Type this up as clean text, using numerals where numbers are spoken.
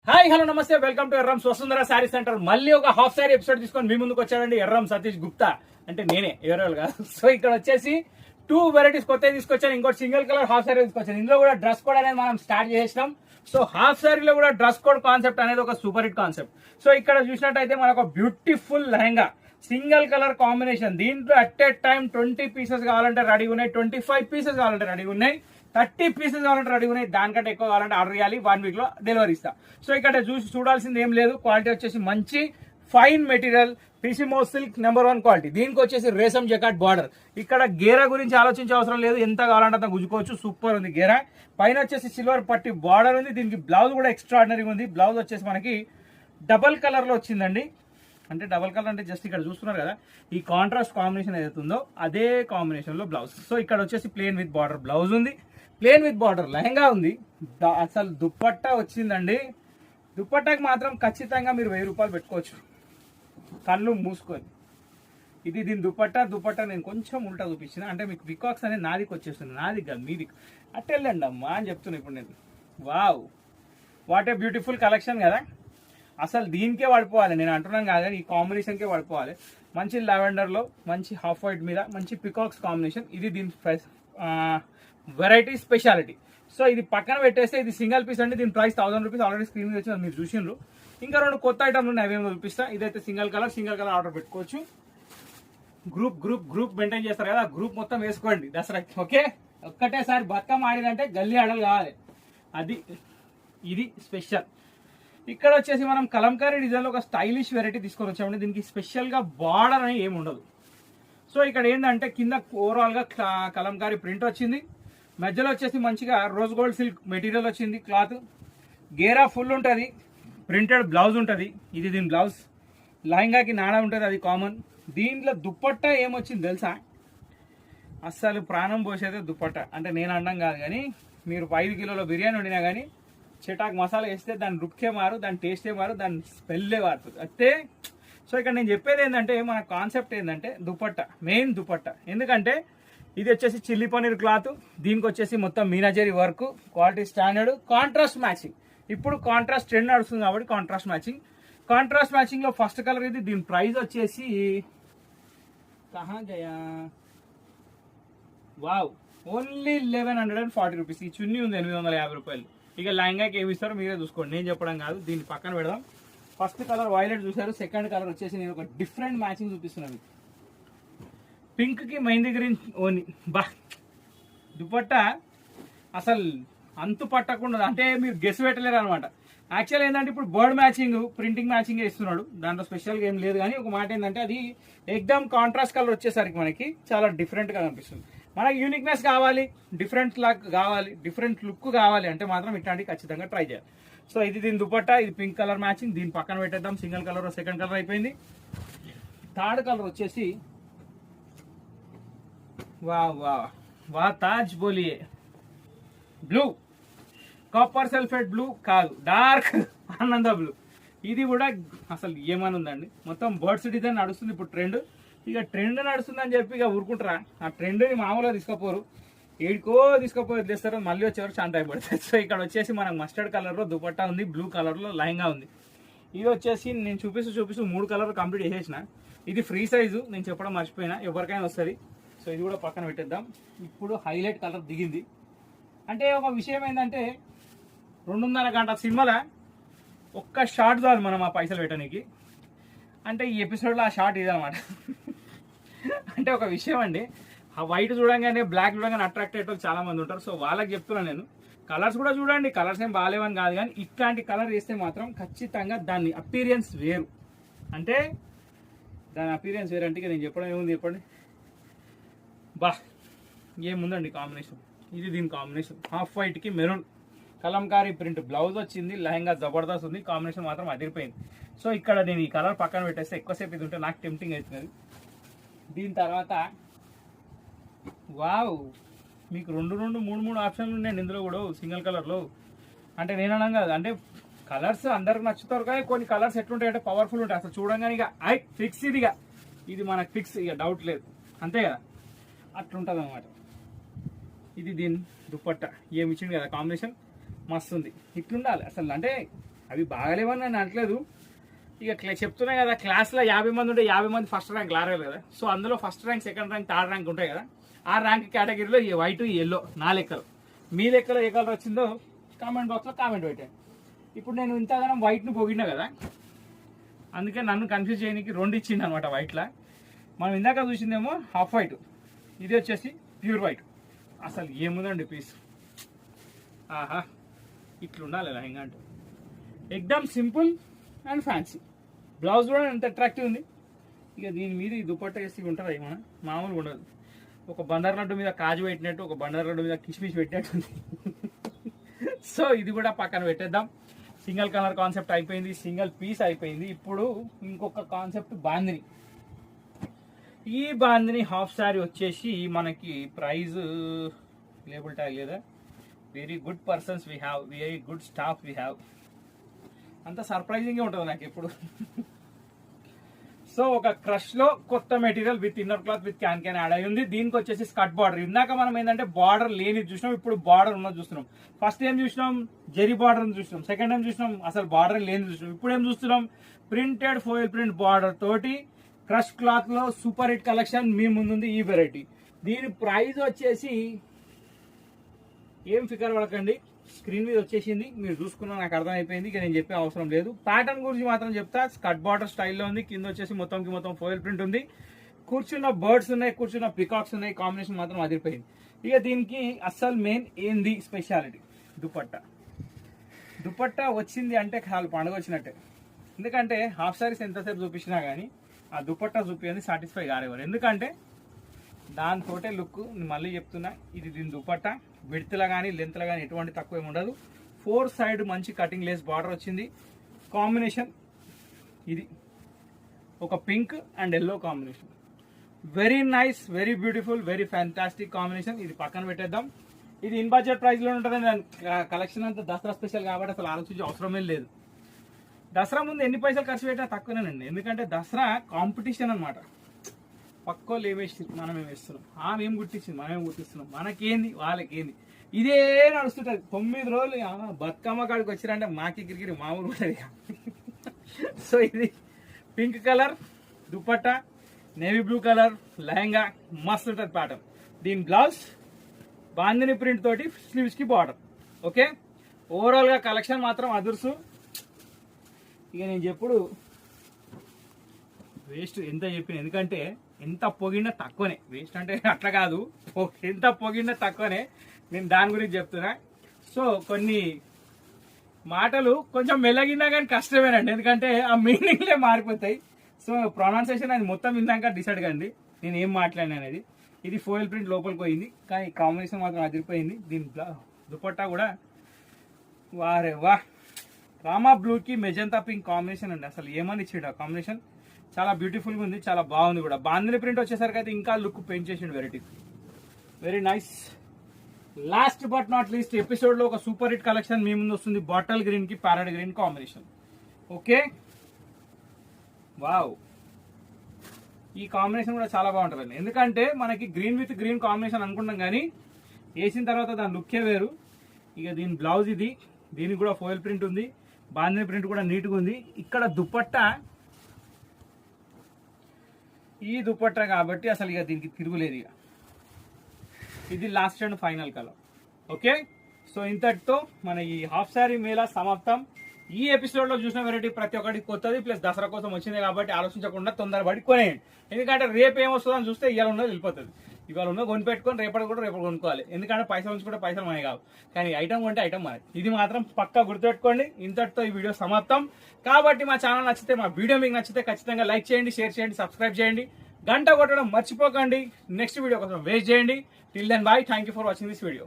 Hi hello నమస్తే welcome to Erram Swasundara sari centre. మళ్ళీ ఒక హాఫ్ శారీ ఎపిసోడ్ తీసుకొని మీ ముందుకు వచ్చాడండి ఎర్రం సతీష్ గుప్తా. అంటే నేనే ఎవరెవరు కాదు. సో ఇక్కడ వచ్చేసి 2 వెరైటీస్ కొత్తవి తీసుకొచ్చాను. ఇంకోటి సింగిల్ కలర్ హాఫ్ శారీ తీసుకొచ్చాను. ఇందులో కూడా డ్రెస్ కోడ్ అనేది మనం స్టార్ట్ చేసినాం. సో హాఫ్ శారీలో కూడా డ్రెస్ కోడ్ కాన్సెప్ట్ అనేది ఒక సూపర్ హిట్ కాన్సెప్ట్. సో ఇక్కడ చూసినట్టయితే మనకు beautiful lehenga single colour combination. దీంట్లో అట్ ఏ టైం 20 పీసెస్ కావాలంటే రెడీ ఉన్నాయి, 25 పీసెస్ కావాలంటే రెడీ ఉన్నాయి, 30 పీసెస్ కావాలంటే రెడీ ఉన్నాయి. దానికంటే ఎక్కువ కావాలంటే ఆర్డర్ చేయాలి, 1 వీక్ లో డెలివరీ ఇస్తా. సో ఇక్కడ చూడాల్సింది ఏం లేదు. క్వాలిటీ వచ్చేసి మంచి ఫైన్ మెటీరియల్, పిసిమో సిల్క్ నెంబర్ 1 క్వాలిటీ. దీనికి వచ్చేసి రేసం జకాట్ బార్డర్. ఇక్కడ గేరా గురించి ఆలోచించే అవసరం లేదు, ఎంత కావాలంటే అంత గుంజుకోవచ్చు. సూపర్ ఉంది గేరా. పైన వచ్చేసి సిల్వర్ పట్టి బార్డర్ ఉంది. దీనికి బ్లౌజ్ కూడా ఎక్స్ట్రాడినరీగా ఉంది. బ్లౌజ్ వచ్చేసి మనకి డబల్ కలర్ లో వచ్చిందండి. అంటే డబల్ కలర్ అంటే జస్ట్ ఇక్కడ చూస్తున్నారు కదా, ఈ కాంట్రాస్ట్ కాంబినేషన్ ఏదైతే ఉందో అదే కాంబినేషన్ లో బ్లౌజ్. సో ఇక్కడ వచ్చేసి ప్లేన్ విత్ బార్డర్ బ్లౌజ్ ఉంది, ప్లేన్ విత్ బార్డర్ లెహంగా ఉంది. అసలు దుప్పట్టా వచ్చిందండి. దుప్పట్టాకి మాత్రం ఖచ్చితంగా మీరు 1000 రూపాయలు పెట్టుకోవచ్చు కళ్ళు మూసుకొని. ఇది దీని దుప్పట్టా నేను కొంచెం ఉల్టా చూపించిన, అంటే మీకు పికాక్స్ అనేది నాదికి వచ్చేస్తుంది, నాది కాదు మీది. అట్టెళ్ళండి అమ్మా అని చెప్తున్నా ఇప్పుడు నేను. Wow, what a beautiful collection కదా. అసలు దీనికే పడిపోవాలి, నేను అంటున్నాను కాదు, ఈ కాంబినేషన్కే పడిపోవాలి. మంచి లావెండర్లో మంచి హాఫ్ వైట్ మీద మంచి పికాక్స్ కాంబినేషన్. ఇది దీని వెరైటీ స్పెషాలిటీ. సో ఇది పక్కన పెట్టేస్తే ఇది సింగిల్ పీస్ అండి. దీని ప్రైస్ 1000 రూపీస్. ఆల్రెడీ స్క్రీన్ మీద వచ్చింది, మీరు చూసిండ్రు. ఇంకా 2 కొత్త ఐటమ్లు ఉన్నాయి, అవేమో చూపిస్తా. ఇదైతే సింగిల్ కలర్ ఆర్డర్ పెట్టుకోవచ్చు. గ్రూప్ మెయింటైన్ చేస్తారు కదా, గ్రూప్ మొత్తం వేసుకోండి దసరాకి. ఓకే, ఒక్కటేసారి బతుకమ్మ ఆడినంటే గల్లీ ఆడలు కావాలి, అది ఇది స్పెషల్. ఇక్కడ వచ్చేసి మనం కలంకారీ డిజైన్లో ఒక స్టైలిష్ వెరైటీ తీసుకొని వచ్చామండి. దీనికి స్పెషల్గా బార్డర్ అని ఏమి ఉండదు. సో ఇక్కడ ఏంటంటే కింద ఓవరాల్గా కలంకారీ ప్రింట్ వచ్చింది, మధ్యలో వచ్చేసి మంచిగా రోజ్ గోల్డ్ సిల్క్ మెటీరియల్ వచ్చింది. క్లాత్ గేరా ఫుల్ ఉంటుంది, ప్రింటెడ్ బ్లౌజ్ ఉంటుంది. ఇది దీని బ్లౌజ్. లెహంగాకి నాడా ఉంటుంది, అది కామన్. దీంట్లో దుప్పట్టా ఏమొచ్చింది తెలుసా? అస్సలు ప్రాణం పోసేదే దుప్పట్టా. అంటే నేను అనడం కాదు, కానీ మీరు 5 కిలోల బిర్యానీ వండినా కానీ చిటాక్ మసాలా వేస్తే దాని రుక్కే మారు, దాని టేస్టే మారు, దాని స్మెల్లే మారుతుంది అంతే. సో ఇక్కడ నేను చెప్పేది ఏంటంటే, మన కాన్సెప్ట్ ఏంటంటే దుపట్టా, మెయిన్ దుపట్టా. ఎందుకంటే ఇది వచ్చేసి చిల్లీ పన్నీర్ క్లాత్, దీనికి వచ్చేసి మొత్తం మీనాజరీ work, quality standard, contrast matching. ఇప్పుడు కాంట్రాస్ట్ ట్రెండ్ నడుస్తుంది కాబట్టి కాంట్రాస్ట్ మ్యాచింగ్ లో ఫస్ట్ కలర్ ఇది. దీని ప్రైస్ వచ్చేసి వావ్, ఓన్లీ 1140 రూపీస్. ఈ చున్నీ ఉంది 850 రూపాయలు. ఇక లెహంగాకి ఏమి ఇస్తారో మీరే చూసుకోండి, నేను చెప్పడం కాదు. దీన్ని పక్కన పెడదాం. ఫస్ట్ కలర్ వైలెట్ చూసారు, సెకండ్ కలర్ వచ్చేసి నేను ఒక డిఫరెంట్ మ్యాచింగ్ చూపిస్తున్నాను. పింక్ కి మెహందీ గ్రీన్ ఓని. బా, దుపట్టా అసలు అంతు పట్టకుండా, అంటే మీరు గెస్ పెట్టలేరు అనమాట. యాక్చువల్ ఏంటంటే ఇప్పుడు బర్డ్ మ్యాచింగ్, ప్రింటింగ్ మ్యాచింగ్ ఇస్తున్నాడు, దాంట్లో స్పెషల్గా ఏం లేదు. కానీ ఒక మాట ఏంటంటే అది ఎక్దమ్ కాంట్రాస్ట్ కలర్ వచ్చేసరికి మనకి చాలా డిఫరెంట్గా కనిపిస్తుంది. మనకి యూనిక్నెస్ కావాలి, డిఫరెంట్ లుక్ కావాలి అంటే మాత్రం ఇట్లాంటివి ఖచ్చితంగా ట్రై చేయాలి. సో ఇది దీని దుపట్టా, ఇది పింక్ కలర్ మ్యాచింగ్. దీని పక్కన పెట్టేద్దాం. సింగిల్ కలర్, సెకండ్ కలర్ అయిపోయింది. థర్డ్ కలర్ వచ్చేసి వా తాజ్ బోలియే బ్లూ, కాపర్ సల్ఫేట్ బ్లూ కాదు, డార్క్ ఆనంద బ్లూ. ఇది కూడా అసలు ఏమని ఉందండి, మొత్తం బర్డ్స్ డిజైన్ నడుస్తుంది ఇప్పుడు ట్రెండ్. ఇక ట్రెండ్ నడుస్తుందని చెప్పి ఇక ఊరుకుంటారా? ఆ ట్రెండ్ని మామూలుగా తీసుకుపోరు, ఏడుకో తీసుకుపోయి వదిలేస్తారు, మళ్ళీ వచ్చేవారు చాలా టైం పడుతుంది. సో ఇక్కడ వచ్చేసి మనకు మస్టర్డ్ కలర్లో దుపట్టా ఉంది, బ్లూ కలర్లో లెహంగా ఉంది. ఇది వచ్చేసి నేను చూపిస్తూ 3 కలర్ కంప్లీట్ చేసేసిన. ఇది ఫ్రీ సైజు, నేను చెప్పడం మర్చిపోయినా, ఎవరికైనా వస్తుంది. సో ఇది కూడా పక్కన పెట్టేద్దాం. ఇప్పుడు హైలైట్ కలర్ దిగింది. అంటే ఒక విషయం ఏంటంటే 2.5 గంట సినిమాలో ఒక్క షార్ట్ చాలు మనం ఆ పైసలు పెట్టడానికి. అంటే ఈ ఎపిసోడ్లో ఆ షార్ట్ ఇదనమాట. అంటే ఒక విషయం అండి, ఆ వైట్ చూడంగానే బ్లాక్ చూడంగానే అట్రాక్ట్ అయ్యే చాలా మంది ఉంటారు. సో వాళ్ళకి చెప్తున్నాను నేను, కలర్స్ కూడా చూడండి, కలర్స్ ఏం బాగాలేవని కాదు, కానీ ఇట్లాంటి కలర్ వేస్తే మాత్రం ఖచ్చితంగా దాని అపీరియన్స్ వేరు. అంటే దాని అపీరియన్స్ వేరు అంటే నేను చెప్పడం ఏముంది చెప్పండి. బా, ఏముందండి కాంబినేషన్. ఇది దీని కాంబినేషన్ హాఫ్ వైట్కి మెరూన్ కలంకారీ ప్రింట్ బ్లౌజ్ వచ్చింది. లెహంగా జబర్దస్త్ ఉంది, కాంబినేషన్ మాత్రం అదిరిపోయింది. సో ఇక్కడ నేను ఈ కలర్ పక్కన పెట్టేస్తే ఎక్కువసేపు ఇది ఉంటే నాకు టెంప్టింగ్ అవుతుంది. దీని తర్వాత వావ్, మీకు 2 3 ఆప్షన్లు ఉన్నాయండి ఇందులో కూడా సింగిల్ కలర్లో. అంటే నేను అనడం కాదు, అంటే కలర్స్ అందరికి నచ్చుతారు, కానీ కొన్ని కలర్స్ ఎట్లుంటాయి అంటే పవర్ఫుల్ ఉంటాయి. అసలు చూడంగానే ఇక ఫిక్స్ ఇది మనకు ఫిక్స్, ఇక డౌట్ లేదు, అంతే కదా, అట్లుంటుంది అనమాట. ఇది దీని దుపట్టా ఏమి ఇచ్చింది కదా, కాంబినేషన్ మస్తు ఉంది. ఇట్లుండాలి అసలు. అంటే అవి బాగాలేవని నేను అనట్లేదు, ఇక చెప్తున్నా కదా, క్లాస్లో 50 మంది ఉంటే 50 మంది ఫస్ట్ ర్యాంక్ రాలేదు కదా. సో అందులో first rank, second rank, third rank ఉంటాయి కదా. ఆ ర్యాంక్ కేటగిరీలో ఈ వైట్, ఎల్లో నా లెక్కలు. మీ లెక్కలో ఏ కలర్ వచ్చిందో కామెంట్ బాక్స్లో కామెంట్ పెట్టండి. ఇప్పుడు నేను ఇంతగానం వైట్ను పొగిడినా కదా, అందుకే నన్ను కన్ఫ్యూజ్ చేయడానికి 2 ఇచ్చింది అనమాట వైట్లో. మనం ఇందాక చూసిందేమో హాఫ్ వైట్, ఇది వచ్చేసి ప్యూర్ వైట్. అసలు ఏముందండి పీస్, ఆహా ఇట్లుండాలి లెహంగా అంటే. ఎక్దమ్ సింపుల్ అండ్ ఫ్యాన్సీ. బ్లౌజ్ కూడా ఎంత అట్రాక్టివ్ ఉంది. ఇక దీని మీద ఈ దుపట్టా వేసి ఉంటుంది ఏమన్నా, మామూలుగా ఉండదు. ఒక బందర్ లడ్డు మీద కాజు పెట్టినట్టు, ఒక బందర్ లడ్డు మీద కిష్మిష్ పెట్టినట్టు ఉంది. సో ఇది కూడా పక్కన పెట్టేద్దాం. సింగిల్ కలర్ కాన్సెప్ట్ అయిపోయింది, సింగిల్ పీస్ అయిపోయింది. ఇప్పుడు ఇంకొక కాన్సెప్ట్ బాందిని. ఈ బాందిని హాఫ్ శారీ వచ్చేసి మనకి ప్రైజ్ లేబుల్ ట్యాగ్ లేదా, very good persons we have, very good staff we have. అంత సర్ప్రైజింగ్గా ఉంటుంది నాకు ఎప్పుడు. సో ఒక క్రష్ లో కొత్త material with inner cloth with can add అయ్యి ఉంది. దీనికి వచ్చేసి స్కర్ట్ బార్డర్. ఇందాక మనం ఏంటంటే బార్డర్ లేని చూసినాం, ఇప్పుడు బార్డర్ ఉన్నది చూస్తున్నాం. ఫస్ట్ ఏం చూసినాం, జెరీ బార్డర్ చూసినాం. సెకండ్ టైం చూసినాం అసలు బార్డర్ లేని చూసినాం. ఇప్పుడు ఏం చూస్తున్నాం, ప్రింటెడ్ ఫోయిల్ ప్రింట్ బార్డర్ తోటి క్రష్ క్లాత్ లో సూపర్ హిట్ కలెక్షన్ మీ ముందుంది. ఈ వెరైటీ దీని ప్రైస్ వచ్చేసి ఏం ఫిగర్ పడకండి, స్క్రీన్ మీద వచ్చేసింది, మీరు చూసుకున్నా నాకు అర్థమైపోయింది. ఇక నేను చెప్పే అవసరం లేదు. ప్యాటర్న్ గురించి మాత్రం చెప్తా. స్కర్ట్ బార్డర్ స్టైల్లో ఉంది, కింద వచ్చేసి మొత్తం ఫోయిల్ ప్రింట్ ఉంది. కూర్చున్న బర్డ్స్ ఉన్నాయి, కూర్చున్న పికాక్స్ ఉన్నాయి. కాంబినేషన్ మాత్రం అదిరిపోయింది. ఇక దీనికి అస్సలు మెయిన్ ఏంది స్పెషాలిటీ, దుపట్టా వచ్చింది అంటే చాలా పండుగ వచ్చినట్టే. ఎందుకంటే హాఫ్ సారీస్ ఎంతసేపు చూపించినా కానీ ఆ దుపట్టా చూపించింది సాటిస్ఫై కారేవారు. ఎందుకంటే దాంతోటే లుక్. మళ్ళీ చెప్తున్నా, ఇది దీని దుపట్టా విడ్త్లో కానీ లెంత్లో కానీ ఎటువంటి తక్కువ ఏమి ఉండదు. 4 సైడ్ మంచి కటింగ్ లేస్ బార్డర్ వచ్చింది. కాంబినేషన్ ఇది ఒక pink and yellow combination. Very nice, very beautiful, very fantastic combination. ఇది పక్కన పెట్టేద్దాం. ఇది ఇన్ బడ్జెట్ ప్రైస్లో ఉంటుంది. కలెక్షన్ అంతా దసరా స్పెషల్ కాబట్టి అసలు ఆలోచించే అవసరమే లేదు. దసరా ముందు ఎన్ని పైసలు ఖర్చు పెట్టినా తక్కువనేనండి. ఎందుకంటే దసరా కాంపిటీషన్ అనమాట. పక్కోళ్ళు ఏమేస్తుంది, మనం ఏమేస్తున్నాం, ఆమె ఏం గుర్తించింది, మనం ఏం గుర్తిస్తున్నాం, మనకేంది వాళ్ళకేంది, ఇదే నడుస్తుంటుంది 9 రోజులు. బతుకమ్మ కాడికి వచ్చిరంటే మాకి కిరికిరి మామూలు ఉంటుంది. సో ఇది pink colour dupatta, navy blue colour lehenga, మస్తు ఉంటుంది ప్యాటర్న్. దీని బ్లౌజ్ బాందిని ప్రింట్ తోటి స్లీవ్స్ కి బార్డర్. ఓకే, ఓవరాల్ గా కలెక్షన్ మాత్రం అదుర్సు. ఇక నేను చెప్పుడు వేస్ట్ ఎంత చెప్పిన, ఎందుకంటే ఎంత పొగిడినా తక్కువనే. వేస్ట్ అంటే అట్లా కాదు, ఎంత పొగిడినా తక్కువనే. నేను దాని గురించి చెప్తున్నా. సో కొన్ని మాటలు కొంచెం మెల్లగినా కానీ కష్టమేనండి, ఎందుకంటే ఆ మీనింగ్లే మారిపోతాయి. సో ప్రొనౌన్సియేషన్ అది మొత్తం విన్నాక డిసైడ్ కండి నేను ఏం మాట్లాడినా అనేది. ఇది ఫోయిల్ ప్రింట్ లోపలికి పోయింది, కానీ కాంబినేషన్ మాత్రం అదిరిపోయింది. దీని దుపట్టా కూడా వారే వా, రామా బ్లూకి మెజంతా పింక్ కాంబినేషన్ అండి. అసలు ఏమని ఇచ్చాడు ఆ కాంబినేషన్, చాలా బ్యూటిఫుల్గా ఉంది, చాలా బాగుంది కూడా. బాందిని ప్రింట్ వచ్చేసరికి అయితే ఇంకా లుక్ పెంచేసిండు variety. Very nice. Last but not least ఎపిసోడ్లో ఒక సూపర్ హిట్ కలెక్షన్ మీ ముందు వస్తుంది. బాటల్ గ్రీన్కి parrot green combination. Okay, wow, ఈ కాంబినేషన్ కూడా చాలా బాగుంటుందండి. ఎందుకంటే మనకి గ్రీన్ విత్ గ్రీన్ కాంబినేషన్ అనుకుంటాం, కానీ వేసిన తర్వాత దాని లుక్కే వేరు. ఇక దీని బ్లౌజ్ ఇది, దీనికి కూడా ఫోయిల్ ప్రింట్ ఉంది, బాందిని ప్రింట్ కూడా నీట్గా ఉంది. ఇక్కడ దుపట్టా, ఈ దుపట్టా కాబట్టి అసలు ఇక దీనికి తిరుగులేదు. ఇక ఇది last and final colour. Okay, so ఇంతటితో మన ఈ హాఫ్ శారీ మేళా సమాప్తం. ఈ ఎపిసోడ్లో చూసిన వెరైటీ ప్రతి ఒక్కటి కొత్తది, ప్లస్ దసరా కోసం వచ్చింది కాబట్టి ఆలోచించకుండా తొందరపడి కొనేయండి. ఎందుకంటే రేపు ఏమొస్తుందని చూస్తే ఇవాళ ఉన్నది వెళ్ళిపోతుంది. ఇవాళ ఉన్నది కొనిపెట్టుకొని రేపటి కూడా రేపటి కొనుక్కోవాలి. ఎందుకంటే పైసలు ఉంచుకుంటే పైసలు మనకి కావు, కానీ ఐటమ్ కొంటే ఐటమ్ మనకి. ఇది మాత్రం పక్కా గుర్తుపెట్టుకోండి. ఇంతటితో ఈ వీడియో సమాప్తం. కాబట్టి మా ఛానల్ నచ్చితే, మా వీడియో మీకు నచ్చితే ఖచ్చితంగా లైక్ చేయండి, షేర్ చేయండి, సబ్స్క్రైబ్ చేయండి, గంట కొట్టడం మర్చిపోకండి. నెక్స్ట్ వీడియో కోసం వెయిట్ చేయండి. Till then bye, thank you for watching this video.